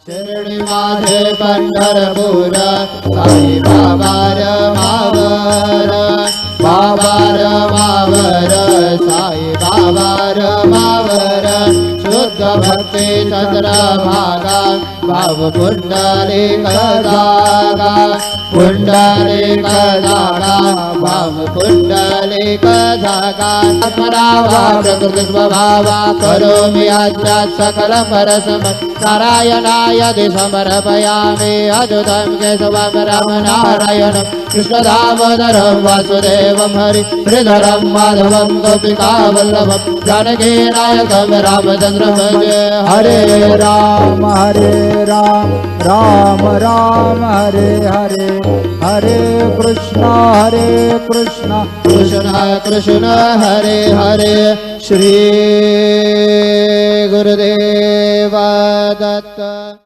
शिर्डी माझे पंढरपूर साई बाबा रमावर बाबा रमावर साई बाबा रमावर शुद्ध भक्ती चंद्रभागा भाव पुंडलिक जागा पुंडलिक जागा भाव पुंडलिक जागा स्मरावा प्रकृती स्वभावा करोमि आज्ञात् सकलं परस्म नारायणाय समर्पयामि अच्युतं केशवं रामनारायणं कृष्णदामोदरं वासुदेवं हरि श्रीधरं माधवं गोपिकावल्लभं जानकी नायकं रामचन्द्रं भजे हरे राम राम राम हरे हरे हरे कृष्ण कृष्ण कृष्ण हरे हरे श्री गुरुदेव दत्त।